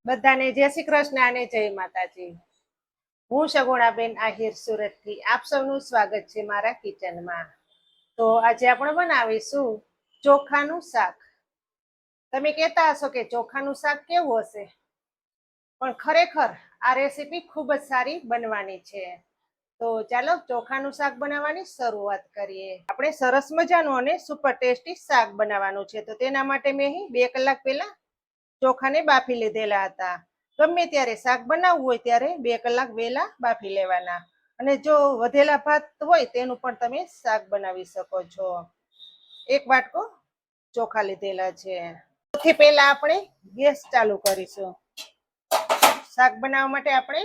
બધાને જય શ્રી કૃષ્ણ અને જય માતાજી. હું સગુણાબેન આહિર સુરતથી આપ સૌનું સ્વાગત છે મારા કિચનમાં. તો આજે આપણે બનાવીશું ચોખાનું શાક. તમે કહેતા હશો કે ચોખાનું શાક કેવું હશે, પણ ખરેખર આ રેસીપી ખૂબ જ સારી બનવાની છે. તો ચાલો ચોખાનું શાક બનાવવાની શરૂઆત કરીએ. આપણે સરસ મજાનું અને સુપર ટેસ્ટી શાક બનાવવાનું છે. તો તેના માટે મેં અહીં 2 કલાક પહેલા ચોખાને બાફી લીધેલા હતા. ગમે ત્યારે શાક બનાવવું હોય ત્યારે 2 કલાક વહેલા બાફી લેવાના. અને જો વધેલા ભાત હોય તેનું પણ તમે શાક બનાવી શકો છો. 1 વાટકો ચોખા લીધેલા છે. સૌથી પહેલા આપણે ગેસ ચાલુ કરીશું. શાક બનાવવા માટે આપણે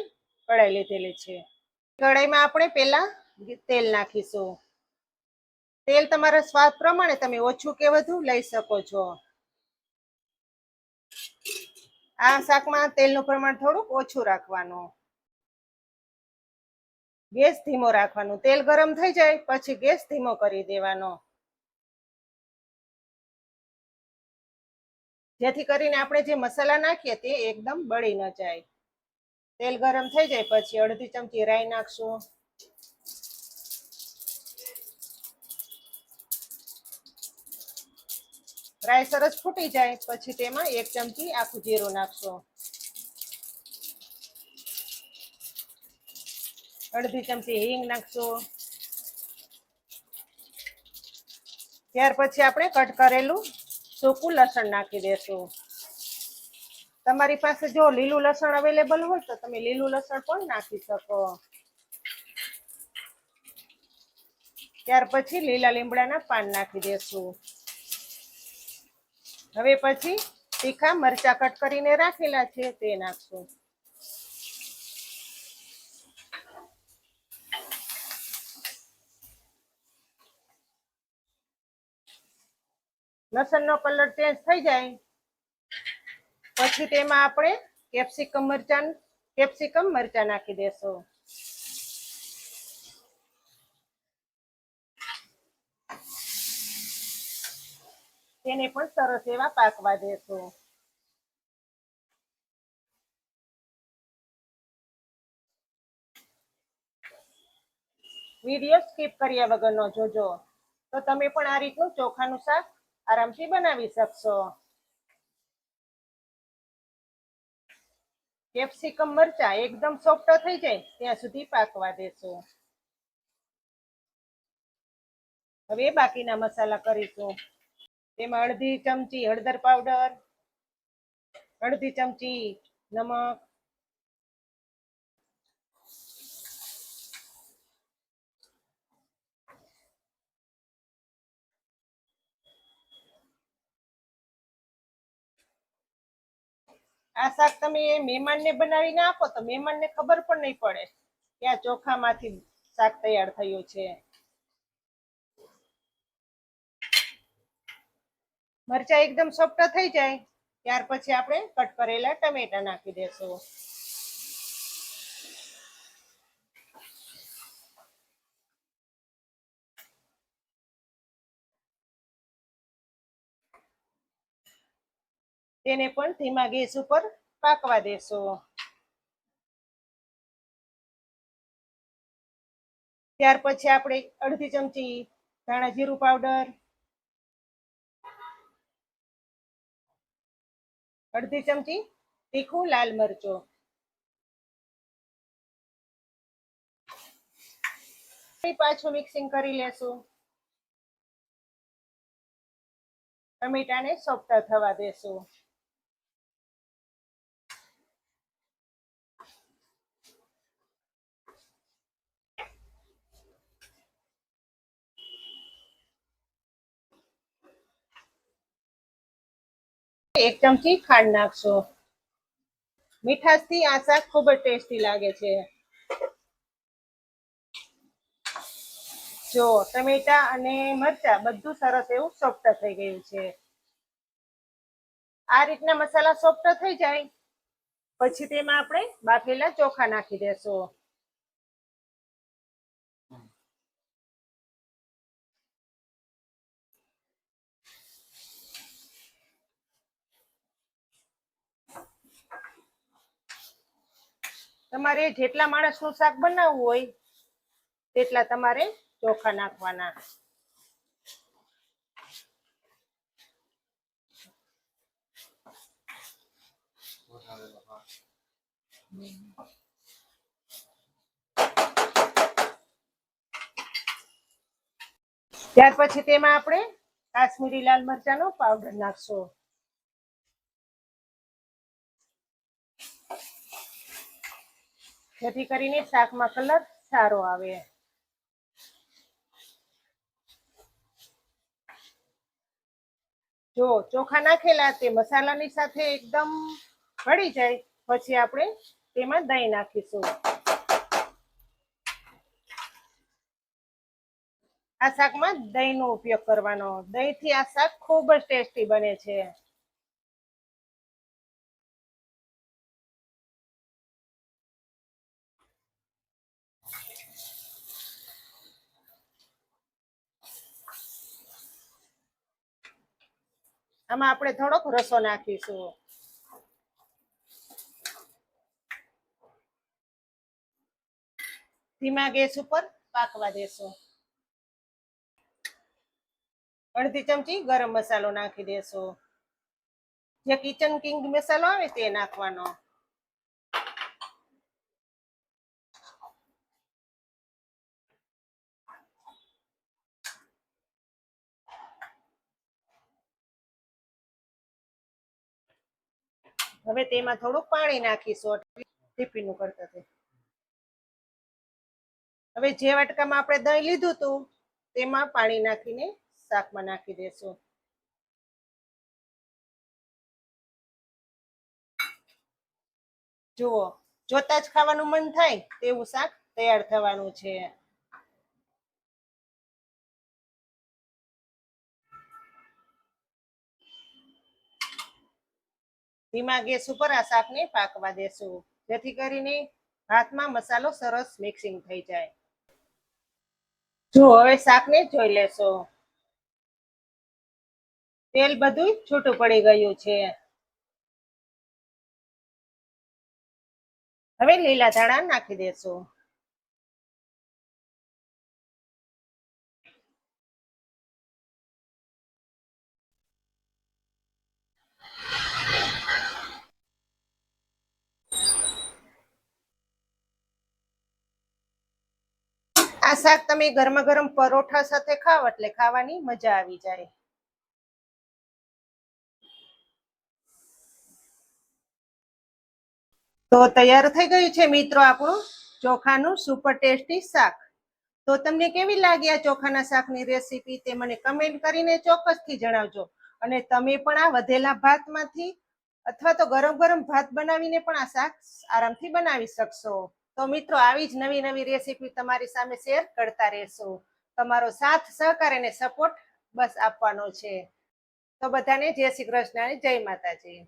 કઢાઈ લીધેલી છે. કઢાઈમાં આપણે પહેલા તેલ નાખીશું. તેલ તમારા સ્વાદ પ્રમાણે તમે ઓછું કે વધુ લઈ શકો છો. આ શાકમાં તેલનું પ્રમાણ થોડુંક ઓછું રાખવાનું. ગેસ ધીમો રાખવાનો. તેલ ગરમ થઈ જાય પછી ગેસ ધીમો કરી દેવાનો, જેથી કરીને આપણે જે મસાલા નાખીએ તે એકદમ બળી ન જાય. તેલ ગરમ થઈ જાય પછી અડધી ચમચી રાઈ નાખશું. રાઈ સરસ ફૂટી જાય પછી તેમાં 1 ચમચી આખું જીરું નાખશું. અડધી ચમચી હિંગ નાખશું. ત્યાર પછી આપણે કટ કરેલું સૂકું લસણ નાખી દેશું. તમારી પાસે જો લીલું લસણ અવેલેબલ હોય તો તમે લીલું લસણ પણ નાખી શકો. ત્યાર પછી લીલા લીમડાના પાન નાખી દેશું. હવે પછી તીખા મરચા કટ કરીને રાખેલા છે તે નાખશું. લસણનો કલર ચેન્જ થઈ જાય પછી તેમાં આપણે કેપ્સિકમ મરચા નાખી દેશું. તેને પણ સરસ એવા પાકવા દેશું. વિડીયો સ્કીપ કર્યા વગરનો જોજો, તો તમે પણ આ રીતનું ચોખાનું શાક આરામથી બનાવી શકશો. કેપ્સિકમ મરચા એકદમ સોફ્ટ થઈ જાય ત્યાં સુધી પાકવા દેશું. હવે બાકીના મસાલા કરીશું. તેમાં અડધી ચમચી હળદર પાવડર, અડધી ચમચી નમક, આ શાક તમે મહેમાનને બનાવીને આપો તો મહેમાનને ખબર પણ નહીં પડે કે આ ચોખામાંથી શાક તૈયાર થયું છે. મરચા એકદમ સોફ્ટ થઈ જાય ત્યાર પછી આપણે કટ કરેલા ટમેટા નાખી દેશું. તેને પણ ધીમા ગેસ ઉપર પાકવા દેશું. ત્યાર પછી આપણે અડધી ચમચી ધાણા જીરું પાવડર, અડધી ચમચી તીખું લાલ મરચું, પાછું મિક્સિંગ કરી લેશું. ટમેટાને સોફ્ટ થવા દેશું. એક ચમચી ખાંડ નાખશો. મીઠાશથી આ શાક ખૂબ જ ટેસ્ટી લાગે છે. જો ટમેટા અને મરચા બધું સરસ એવું સોફ્ટ થઈ ગયું છે. આ રીતના મસાલા સોફ્ટ થઈ જાય પછી તેમાં આપણે બાફેલા ચોખા નાખી દેશું. તમારે જેટલા માણસનું શાક બનાવવું હોય તેટલા તમારે ચોખા નાખવાના. ત્યાર પછી તેમાં આપણે કાશ્મીરી લાલ મરચાંનો પાવડર નાખશું. જેથી કરીને શાકમાં કલર સારો આવે. જો ચોખા નાખેલા તે મસાલાની સાથે એકદમ ભળી જાય પછી આપણે તેમાં દહીં નાખીશું. આ શાકમાં દહીંનો ઉપયોગ કરવાનો. દહીંથી આ શાક ખૂબ જ ટેસ્ટી બને છે. આમાં આપણે થોડોક રસો નાખીશું. ધીમા ગેસ ઉપર પાકવા દેશું. અડધી ચમચી ગરમ મસાલો નાખી દેશું. જે કિચન કિંગ મસાલો આવે તે નાખવાનો. હવે તેમાં થોડું પાણી નાખીશું ટીપીનું કરતા. હવે જે વાટકામાં આપણે દહીં લીધું હતું તેમાં પાણી નાખીને શાકમાં નાખી દેશું. જુઓ, જોતા જ ખાવાનું મન થાય તેવું શાક તૈયાર થવાનું છે. ધીમા ગેસ ઉપર આ શાકને પાકવા દેશું જેથી કરીને ભાતમાં મસાલો સરસ મિક્સિંગ થઈ જાય. જો હવે શાકને જોઈ લેશો. તેલ બધું છૂટું પડી ગયું છે. હવે લીલા ધાણા નાખી દેશું. આ શાક તમે ગરમા ગરમ પરોઠા સાથે ખાવ એટલે ખાવાની મજા આવી જાય. તો તૈયાર થઈ ગયું છે મિત્રો આપણું ચોખાનું સુપર ટેસ્ટી શાક. તો તમને કેવી લાગી આ ચોખાના શાકની રેસીપી તે મને કમેન્ટ કરીને ચોક્કસથી જણાવજો. અને તમે પણ આ વધેલા ભાતમાંથી અથવા તો ગરમ ગરમ ભાત બનાવીને પણ આ શાક આરામથી બનાવી શકશો. તો મિત્રો આવી જ નવી નવી રેસીપી તમારી સામે શેર કરતા રહેશો. તમારો સાથ સહકાર અને સપોર્ટ બસ આપવાનો છે. તો બધાને જય શ્રી કૃષ્ણ અને જય માતાજી.